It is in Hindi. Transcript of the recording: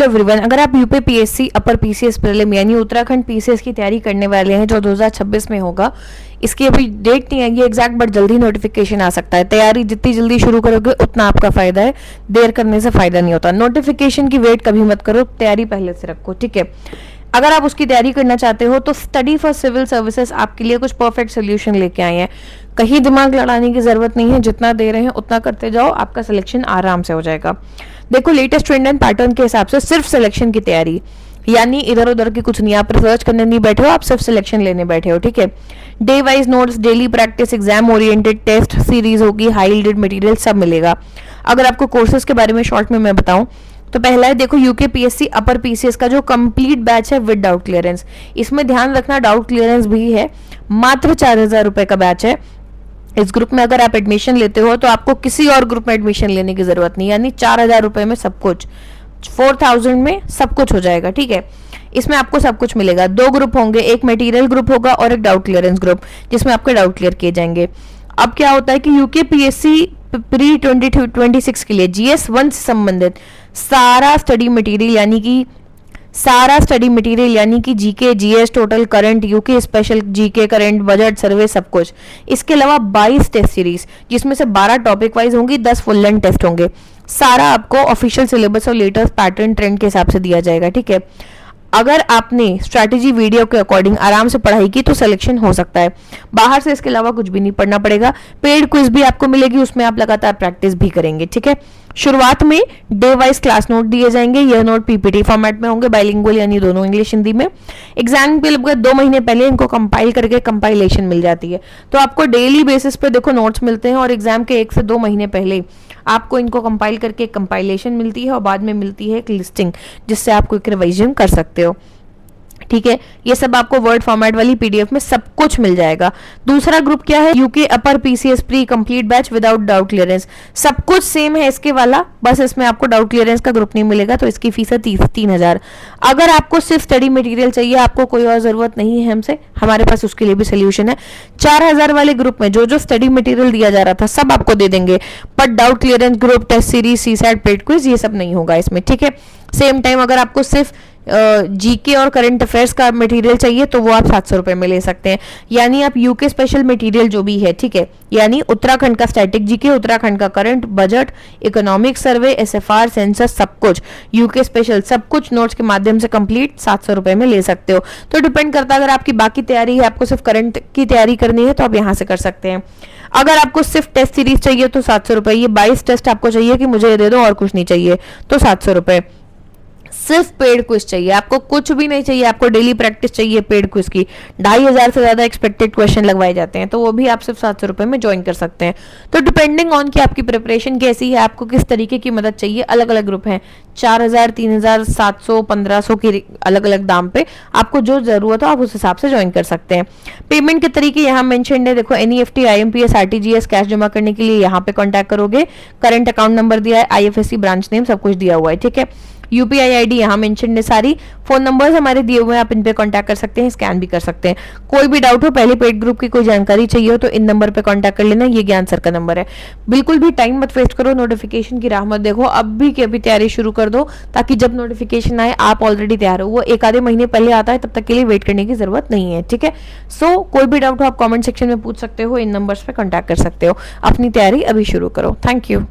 हेलो एवरीवन, अगर आप UP PSC upper PCS prelim यानी उत्तराखंड पीसीएस की तैयारी करने वाले हैं जो 2026 में होगा, इसकी अभी डेट नहीं आएगी एग्जैक्ट, बट जल्दी नोटिफिकेशन आ सकता है। तैयारी जितनी जल्दी शुरू करोगे उतना आपका फायदा है, देर करने से फायदा नहीं होता। नोटिफिकेशन की वेट कभी मत करो, तैयारी पहले से रखो, ठीक है। अगर आप उसकी तैयारी करना चाहते हो तो स्टडी फॉर सिविल सर्विसेज आपके लिए कुछ परफेक्ट सोल्यूशन लेके आए हैं। कहीं दिमाग लड़ाने की जरूरत नहीं है, जितना दे रहे हैं उतना करते जाओ, आपका सिलेक्शन आराम से हो जाएगा। देखो, लेटेस्ट ट्रेंड एंड पैटर्न के हिसाब से सिर्फ सिलेक्शन की तैयारी, यानी इधर उधर की कुछ नहीं, आप रिसर्च करने नहीं बैठे हो, आप सिर्फ सिलेक्शन लेने बैठे हो, ठीक है। Day wise notes, daily practice, exam oriented test series होगी, हाई यील्डेड मटेरियल सब मिलेगा। अगर आपको कोर्सेज के बारे में शॉर्ट में मैं बताऊं तो पहला है, देखो, यूके पीएससी अपर पीसीएस का जो कंप्लीट बैच है विद डाउट क्लियरेंस। इसमें ध्यान रखना डाउट क्लियरेंस भी है, मात्र 4,000 रुपए का बैच है। इस ग्रुप में अगर आप एडमिशन लेते हो तो आपको किसी और ग्रुप में एडमिशन लेने की जरूरत नहीं, यानी 4,000 रुपए में सब कुछ, 4,000 में सब कुछ हो जाएगा, ठीक है। इसमें आपको सब कुछ मिलेगा। 2 ग्रुप होंगे, एक मटेरियल ग्रुप होगा और एक डाउट क्लियरेंस ग्रुप, जिसमें आपके डाउट क्लियर किए जाएंगे। अब क्या होता है कि यूके पीएससी प्री 2026 के लिए जीएस 1 से संबंधित सारा स्टडी मटेरियल यानी कि GK, GS, total, current, UK special, GK, current, budget, survey, सब कुछ। इसके अलावा 22 टेस्ट सीरीज, जिसमें से 12 टॉपिक वाइज होंगी, 10 फुल लेंथ टेस्ट होंगे। सारा आपको ऑफिशियल सिलेबस और लेटेस्ट पैटर्न ट्रेंड के हिसाब से दिया जाएगा, ठीक है। अगर आपने स्ट्रैटेजी वीडियो के अकॉर्डिंग आराम से पढ़ाई की तो सिलेक्शन हो सकता है। बाहर से इसके अलावा कुछ भी नहीं पढ़ना पड़ेगा। पेड क्विज भी आपको मिलेगी, उसमें आप लगातार प्रैक्टिस भी करेंगे, ठीक है। शुरुआत में डे वाइज क्लास नोट दिए जाएंगे, यह नोट पीपीटी फॉर्मेट में होंगे, बाइलिंगुअल यानी दोनों इंग्लिश हिंदी में। एग्जाम के लगभग 2 महीने पहले इनको कंपाइल करके कंपाइलेशन मिल जाती है, तो आपको डेली बेसिस पे देखो नोट्स मिलते हैं, और एग्जाम के 1 से 2 महीने पहले आपको इनको कंपाइल करके कंपाइलेशन मिलती है, और बाद में मिलती है एक लिस्टिंग, जिससे आप क्विक रिवीजन कर सकते हो, ठीक है। ये सब आपको वर्ड फॉर्मेट वाली पीडीएफ में सब कुछ मिल जाएगा। दूसरा ग्रुप क्या है, UK upper PCS pre complete batch without doubt clearance. सब कुछ सेम है इसके वाला, बस इसमें आपको डाउट क्लियरेंस का ग्रुप नहीं मिलेगा, तो इसकी फीस है 3,000। अगर आपको सिर्फ स्टडी मटेरियल चाहिए, आपको कोई और जरूरत नहीं है हमसे, हमारे पास उसके लिए भी सोल्यूशन है। 4,000 वाले ग्रुप में जो जो स्टडी मटेरियल दिया जा रहा था सब आपको दे देंगे, पर doubt clearance group, test series, CSAT, paid quiz, ये सब नहीं होगा इसमें, ठीक है। सेम टाइम अगर आपको सिर्फ जीके और करंट अफेयर्स का मटेरियल चाहिए तो वो आप 700 रुपए में ले सकते हैं, यानी आप यूके स्पेशल मटेरियल जो भी है, ठीक है, यानी उत्तराखंड का स्टैटिक जीके, उत्तराखंड का current, budget, economic survey, एसएफआर, census, सब कुछ यूके स्पेशल, सब कुछ नोट्स के माध्यम से कंप्लीट 700 रुपए में ले सकते हो। तो डिपेंड करता है, अगर आपकी बाकी तैयारी है, आपको सिर्फ करंट की तैयारी करनी है तो आप यहाँ से कर सकते हैं। अगर आपको सिर्फ टेस्ट सीरीज चाहिए तो 700 रुपए, ये 22 टेस्ट आपको चाहिए कि मुझे दे दो और कुछ नहीं चाहिए तो 700 रुपए। सिर्फ पेड क्विज चाहिए, आपको कुछ भी नहीं चाहिए, आपको डेली प्रैक्टिस चाहिए पेड क्विज की, 2,500 से ज्यादा एक्सपेक्टेड क्वेश्चन लगवाए जाते हैं, तो वो भी आप सिर्फ 700 रुपए में ज्वाइन कर सकते हैं। तो डिपेंडिंग ऑन कि आपकी प्रिपरेशन कैसी है, आपको किस तरीके की मदद चाहिए, अलग अलग ग्रुप हैं, 4,000, 3,000, 700, 1,500 के अलग अलग दाम पे, आपको जो जरूरत हो आप उस हिसाब से ज्वाइन कर सकते हैं। पेमेंट के तरीके यहाँ मेंशन है, देखो, एनईएफटी, आईएमपीएस, आरटीजीएस, कैश जमा करने के लिए यहाँ पे कॉन्टैक्ट करोगे, करंट अकाउंट नंबर दिया है, आईएफएससी ब्रांच नेम सब कुछ दिया हुआ है, ठीक है। यूपीआई आईडी यहाँ मेंशन है सारी, फोन नंबर्स हमारे दिए हुए हैं, आप इन पे कांटेक्ट कर सकते हैं, स्कैन भी कर सकते हैं। कोई भी डाउट हो, पहले पेड ग्रुप की कोई जानकारी चाहिए हो तो इन नंबर पे कांटेक्ट कर लेना, ये ज्ञान सर का नंबर है। बिल्कुल भी टाइम मत वेस्ट करो, नोटिफिकेशन की राह मत देखो, अब भी की अभी तैयारी शुरू कर दो, ताकि जब नोटिफिकेशन आए आप ऑलरेडी तैयार हो। वो 1 आधे महीने पहले आता है, तब तक के लिए वेट करने की जरूरत नहीं है, ठीक है। सो कोई भी डाउट हो आप कॉमेंट सेक्शन में पूछ सकते हो, इन नंबर्स पे कॉन्टैक्ट कर सकते हो। अपनी तैयारी अभी शुरू करो। Thank you.